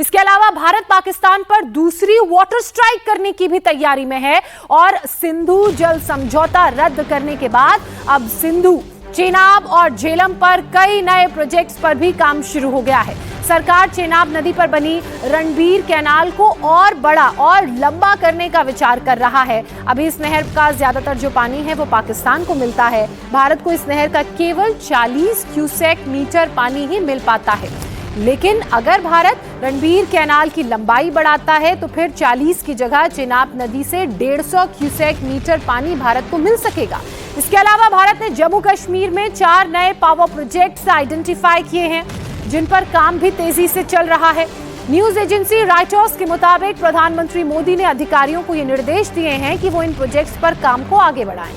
इसके अलावा भारत पाकिस्तान पर दूसरी वाटर स्ट्राइक करने की भी तैयारी में है और सिंधु जल समझौता रद्द करने के बाद अब सिंधु, चेनाब और झेलम पर कई नए प्रोजेक्ट्स पर भी काम शुरू हो गया है। सरकार चेनाब नदी पर बनी रणबीर कैनाल को और बड़ा और लंबा करने का विचार कर रहा है। अभी इस नहर का ज्यादातर जो पानी है वो पाकिस्तान को मिलता है। भारत को इस नहर का केवल 40 क्यूसेक मीटर पानी ही मिल पाता है, लेकिन अगर भारत रणबीर कैनाल की लंबाई बढ़ाता है तो फिर 40 की जगह चेनाब नदी से 150 क्यूसेक मीटर पानी भारत को मिल सकेगा। इसके अलावा भारत ने जम्मू कश्मीर में 4 नए पावर प्रोजेक्ट्स आइडेंटिफाई किए हैं, जिन पर काम भी तेजी से चल रहा है। न्यूज एजेंसी रॉयटर्स के मुताबिक प्रधानमंत्री मोदी ने अधिकारियों को ये निर्देश दिए हैं कि वो इन प्रोजेक्ट्स पर काम को आगे बढ़ाएं।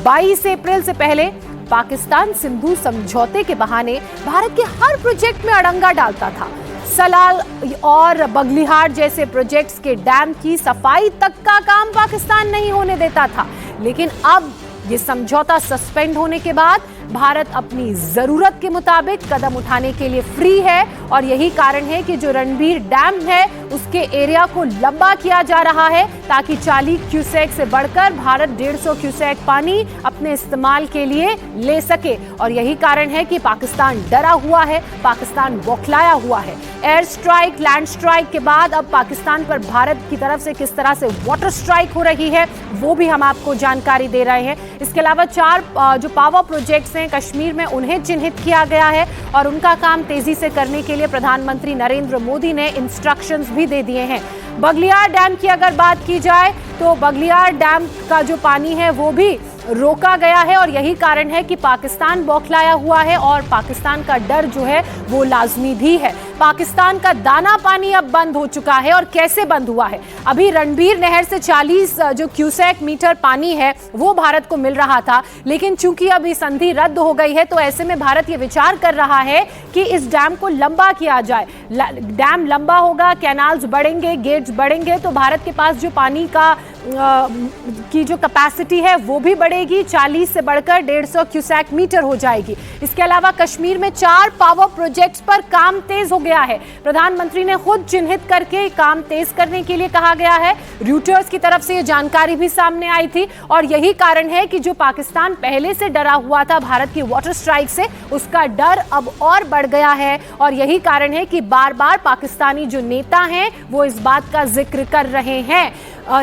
22 अप्रैल से पहले पाकिस्तान सिंधु समझौते के बहाने भारत के हर प्रोजेक्ट में अड़ंगा डालता था। सलाल और बगलिहार जैसे प्रोजेक्ट्स के डैम की सफाई तक का काम पाकिस्तान नहीं होने देता था, लेकिन अब ये समझौता सस्पेंड होने के बाद भारत अपनी जरूरत के मुताबिक कदम उठाने के लिए फ्री है और यही कारण है कि जो रणबीर डैम है उसके एरिया को लंबा किया जा रहा है ताकि 40 क्यूसेक से बढ़कर भारत 150 क्यूसेक पानी अपने इस्तेमाल के लिए ले सके। और यही कारण है कि पाकिस्तान डरा हुआ है, पाकिस्तान बौखलाया हुआ है। एयर स्ट्राइक, लैंड स्ट्राइक के बाद अब पाकिस्तान पर भारत की तरफ से किस तरह से वाटर स्ट्राइक हो रही है वो भी हम आपको जानकारी दे रहे हैं। इसके अलावा 4 जो पावर प्रोजेक्ट्स हैं कश्मीर में उन्हें चिन्हित किया गया है और उनका काम तेजी से करने के लिए प्रधानमंत्री नरेंद्र मोदी ने इंस्ट्रक्शंस भी दे दिए हैं। बगलियार डैम की अगर बात की जाए तो बगलियार डैम का जो पानी है वो भी रोका गया है और यही कारण है कि पाकिस्तान बौखलाया हुआ है और पाकिस्तान का डर जो है वो लाजमी भी है। पाकिस्तान का दाना पानी अब बंद हो चुका है और कैसे बंद हुआ है? अभी रणबीर नहर से 40 जो क्यूसेक मीटर पानी है वो भारत को मिल रहा था, लेकिन चूंकि अभी संधि रद्द हो गई है तो ऐसे में भारत ये विचार कर रहा है कि इस डैम को लंबा किया जाए। डैम लंबा होगा, कैनाल्स बढ़ेंगे, गेट्स बढ़ेंगे तो भारत के पास जो पानी का की जो कैपेसिटी है वो भी बढ़ेगी, 40 से बढ़कर 150 क्यूसेक मीटर हो जाएगी। इसके अलावा कश्मीर में 4 पावर प्रोजेक्ट्स पर काम तेज हो गया है। प्रधानमंत्री ने खुद चिन्हित करके काम तेज करने के लिए कहा गया है। रॉयटर्स की तरफ से ये जानकारी भी सामने आई थी और यही कारण है कि जो पाकिस्तान पहले से डरा हुआ था भारत की वाटर स्ट्राइक से, उसका डर अब और बढ़ गया है और यही कारण है कि बार बार पाकिस्तानी जो नेता हैं वो इस बात का जिक्र कर रहे हैं।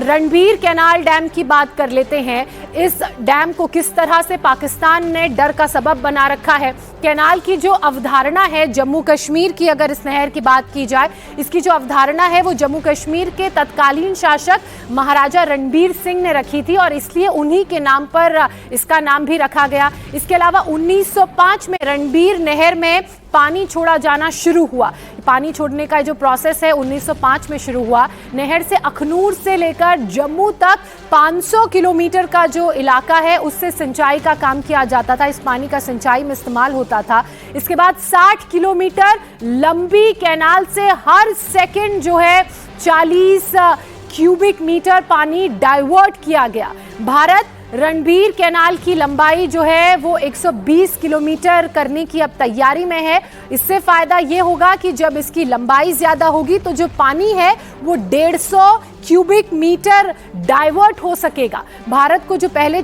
रणबीर कैनाल डैम की बात कर लेते हैं। इस डैम को किस तरह से पाकिस्तान ने डर का सबब बना रखा है। कैनाल की जो अवधारणा है जम्मू कश्मीर की, अगर इस नहर की बात की जाए, इसकी जो अवधारणा है वो जम्मू कश्मीर के तत्कालीन शासक महाराजा रणबीर सिंह ने रखी थी और इसलिए उन्हीं के नाम पर इसका नाम भी रखा गया। इसके अलावा 1905 में रणबीर नहर में पानी छोड़ा जाना शुरू हुआ। पानी छोड़ने का जो प्रोसेस है 1905 में शुरू हुआ। नहर से अखनूर से लेकर जम्मू तक 500 किलोमीटर का जो इलाका है उससे सिंचाई का काम किया जाता था, इस पानी का सिंचाई में इस्तेमाल होता था। इसके बाद 60 किलोमीटर लंबी कैनाल से हर सेकंड जो है 40 क्यूबिक मीटर पानी डाइवर्ट किया गया। भारत रणबीर कैनाल की लंबाई जो है वो 120 किलोमीटर करने की अब तैयारी में है। इससे फायदा ये होगा कि जब इसकी लंबाई ज्यादा होगी तो जो पानी है वो 150 क्यूबिक मीटर डाइवर्ट हो सकेगा। भारत को जो पहले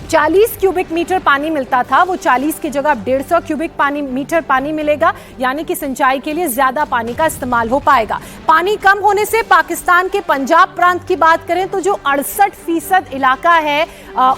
40 क्यूबिक मीटर पानी मिलता था वो 40 की जगह अब 150 क्यूबिक मीटर पानी मिलेगा, यानी कि सिंचाई के लिए ज्यादा पानी का इस्तेमाल हो पाएगा। पानी कम होने से पाकिस्तान के पंजाब प्रांत की बात करें तो जो 68% इलाका है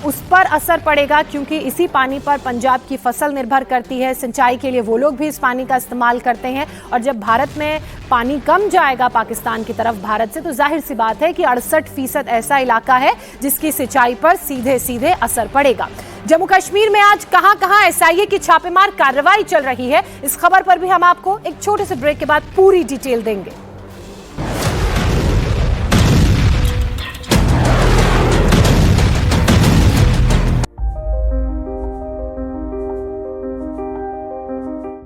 उस पर असर पड़ेगा, क्योंकि इसी पानी पर पंजाब की फसल निर्भर करती है। सिंचाई के लिए वो लोग भी इस पानी का इस्तेमाल करते हैं और जब भारत में पानी कम जाएगा पाकिस्तान की तरफ भारत से तो जाहिर सी बात है कि 68% ऐसा इलाका है जिसकी सिंचाई पर सीधे सीधे असर पड़ेगा। जम्मू कश्मीर में आज कहां-कहां एसआईए की छापेमार कार्रवाई चल रही है, इस खबर पर भी हम आपको एक छोटे से ब्रेक के बाद पूरी डिटेल देंगे।